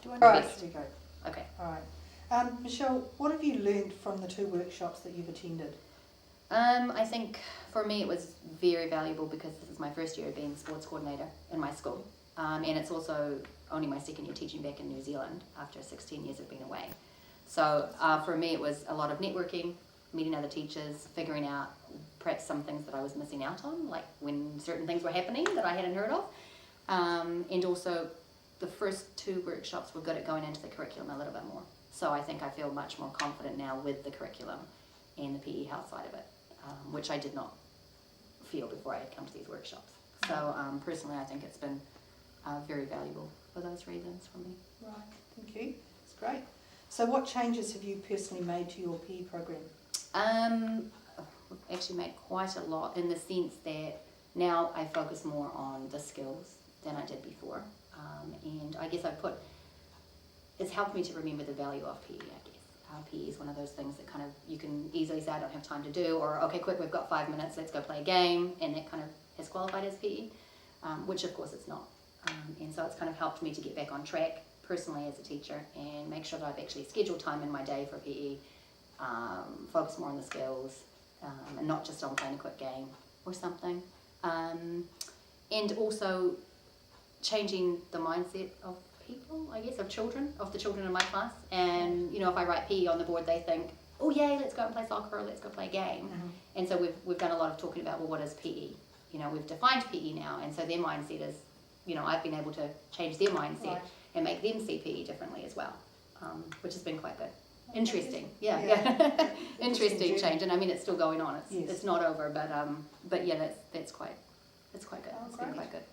Do All I right, best? there you go. Okay. All right. Michelle, what have you learned from the 2 workshops that you've attended? I think for me it was very valuable because this is my first year of being sports coordinator in my school. And it's also only my second year teaching back in New Zealand after 16 years of being away. So for me it was a lot of networking, meeting other teachers, figuring out perhaps some things that I was missing out on, like when certain things were happening that I hadn't heard of. And also the first 2 workshops were good at going into the curriculum a little bit more. So I think I feel much more confident now with the curriculum and the PE health side of it, which I did not feel before I had come to these workshops. So personally I think it's been very valuable for those reasons for me. Right, thank you. That's great. So what changes have you personally made to your PE program? We've actually made quite a lot in the sense that now I focus more on the skills than I did before. And I guess it's helped me to remember the value of PE, I guess. PE is one of those things that kind of, you can easily say I don't have time to do, or okay, quick, we've got 5 minutes, let's go play a game, and that kind of has qualified as PE, which of course it's not. And so it's kind of helped me to get back on track personally as a teacher and make sure that I've actually scheduled time in my day for PE, focus more on the skills, and not just on playing a quick game or something. And also changing the mindset of people, I guess, of the children in my class. And, you know, if I write PE on the board, they think, oh yay, let's go and play soccer, or let's go play a game. Mm-hmm. And so we've done a lot of talking about, well, what is PE? You know, we've defined PE now, and so their mindset is, you know, I've been able to change their mindset and make them see PE differently as well, which has been quite good. Interesting, yeah. Interesting change, and I mean it's still going on. It's not over, but yeah, that's quite good. Oh, it's been quite good.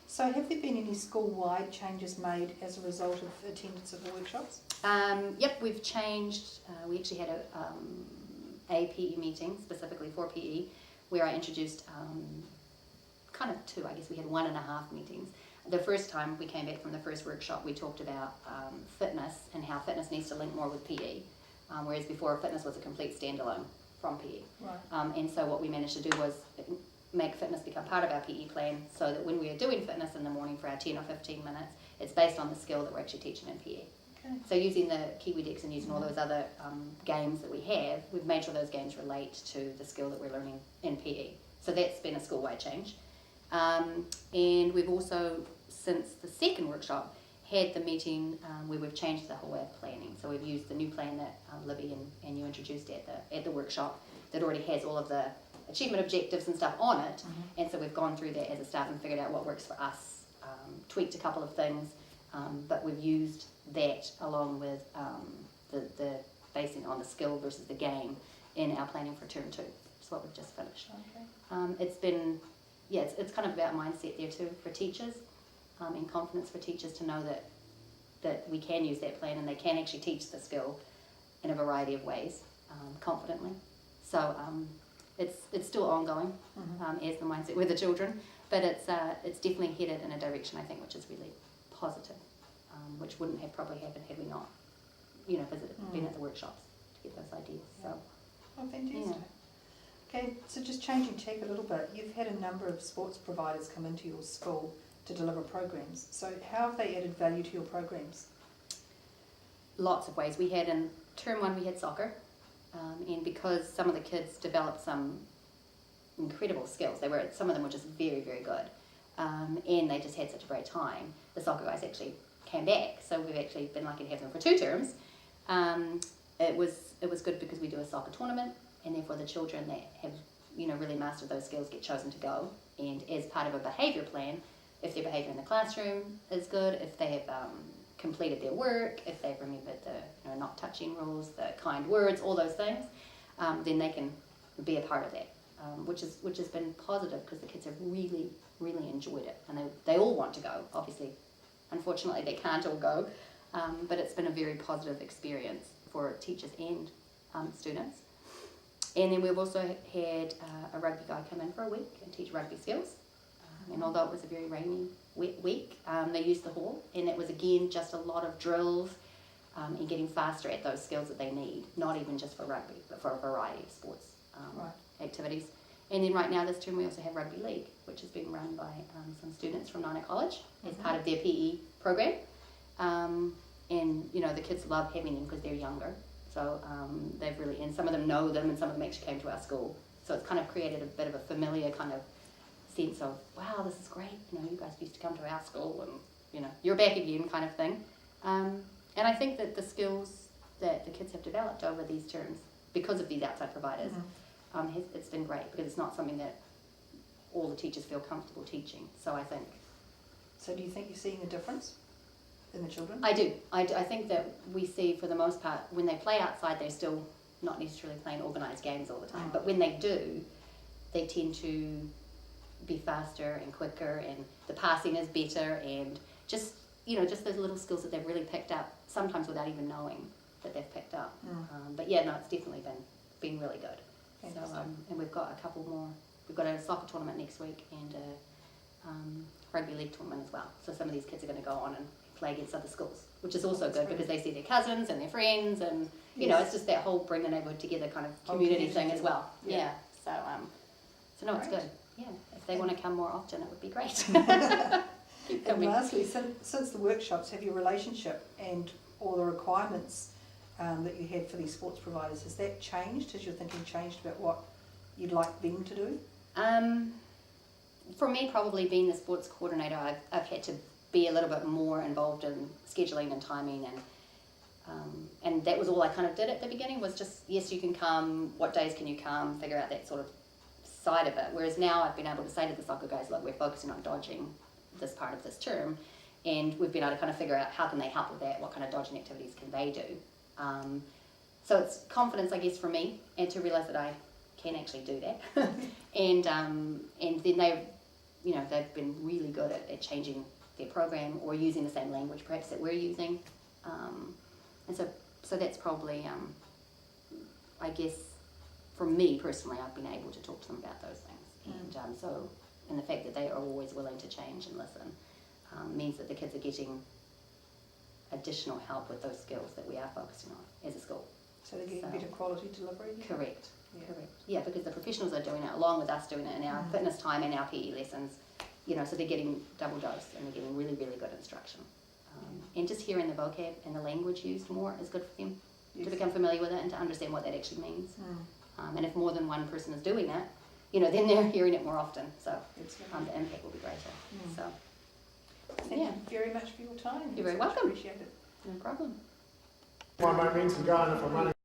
So have there been any school-wide changes made as a result of attendance of the workshops? Yep, we've changed. We actually had a PE meeting specifically for PE where I introduced kind of 2. I guess we had 1.5 meetings. The first time we came back from the first workshop, we talked about fitness and how fitness needs to link more with PE, whereas before fitness was a complete standalone from PE. Right. And so what we managed to do was make fitness become part of our PE plan, so that when we are doing fitness in the morning for our 10 or 15 minutes, it's based on the skill that we're actually teaching in PE. Okay. So using the Kiwi Decks and using all those other games that we have, we've made sure those games relate to the skill that we're learning in PE. So that's been a school-wide change. And we've also, since the second workshop, had the meeting where we've changed the whole way of planning. So we've used the new plan that Libby and you introduced at the workshop that already has all of the achievement objectives and stuff on it. Mm-hmm. And so we've gone through that as a staff and figured out what works for us, tweaked a couple of things, but we've used that along with the basing on the skill versus the game in our planning for term 2. It's what we've just finished. Okay. It's been, it's kind of about mindset there too for teachers, and confidence for teachers to know that we can use that plan and they can actually teach the skill in a variety of ways confidently. So it's still ongoing as the mindset with the children, but it's definitely headed in a direction I think which is really positive, which wouldn't have probably happened had we not, you know, been at the workshops to get those ideas. So. Oh, fantastic. Yeah. Okay, so just changing tack a little bit, you've had a number of sports providers come into your school to deliver programs. So how have they added value to your programs? Lots of ways. We had in term 1 we had soccer. And because some of the kids developed some incredible skills, some of them were just very, very good, and they just had such a great time. The soccer guys actually came back, so we've actually been lucky to have them for 2 terms. It was good because we do a soccer tournament, and therefore the children that have, you know, really mastered those skills get chosen to go. And as part of a behaviour plan, if their behaviour in the classroom is good, if they have completed their work, if they've remembered the not touching rules, the kind words, all those things, then they can be a part of that, which has been positive because the kids have really, really enjoyed it, and they all want to go. Obviously, unfortunately, they can't all go, but it's been a very positive experience for teachers and students. And then we've also had a rugby guy come in for a week and teach rugby skills. And although it was a very rainy, wet week, they used the hall, and it was again just a lot of drills and getting faster at those skills that they need, not even just for rugby, but for a variety of sports activities. And then right now this term we also have Rugby League, which is being run by some students from Nina College as part of their PE program. and you know, the kids love having them because they're younger. So they've really, and some of them know them, and some of them actually came to our school. So it's kind of created a bit of a familiar kind of sense of, wow, this is great. You know, you guys used to come to our school, and you know, you're back again, kind of thing. And I think that the skills that the kids have developed over these terms, because of these outside providers, it's been great, because it's not something that all the teachers feel comfortable teaching. So I think. So do you think you're seeing a difference in the children? I do. I think that we see, for the most part, when they play outside, they're still not necessarily playing organised games all the time. But when they do, they tend to be faster and quicker, and the passing is better, and just, you know, just those little skills that they've really picked up, sometimes without even knowing that they've picked up. But yeah, no, it's definitely been really good. So, and we've got a couple more. We've got a soccer tournament next week, and a rugby league tournament as well. So some of these kids are going to go on and play against other schools, which is also good, because they see their cousins and their friends, and you know, it's just that whole bring the neighbourhood together kind of community thing as well. Yeah. So no, it's good. Yeah, if they want to come more often, it would be great. Keep And coming. lastly, since the workshops, have your relationship and all the requirements that you had for these sports providers, has that changed? Has your thinking changed about what you'd like them to do? For me, probably being the sports coordinator, I've had to be a little bit more involved in scheduling and timing, and that was all I kind of did at the beginning, was just, yes, you can come, what days can you come, figure out that sort of side of it. Whereas now I've been able to say to the soccer guys, look, we're focusing on dodging this part of this term, and we've been able to kind of figure out how can they help with that, what kind of dodging activities can they do. So it's confidence, I guess, for me, and to realise that I can actually do that. and then they've been really good at changing their program, or using the same language perhaps that we're using. And so that's probably, I guess, for me personally, I've been able to talk to them about those things. And the fact that they are always willing to change and listen means that the kids are getting additional help with those skills that we are focusing on as a school. So they're getting better quality delivery? Correct. Correct. Yeah, because the professionals are doing it along with us doing it in our fitness time and our PE lessons. You know, so they're getting double dose, and they're getting really, really good instruction. And just hearing the vocab and the language used more is good for them to become familiar with it and to understand what that actually means. And if more than one person is doing it, you know, then they're hearing it more often. So the impact will be greater. So thank you very much for your time. You're very welcome. Appreciate it. No problem. By no means a guy, and if I'm running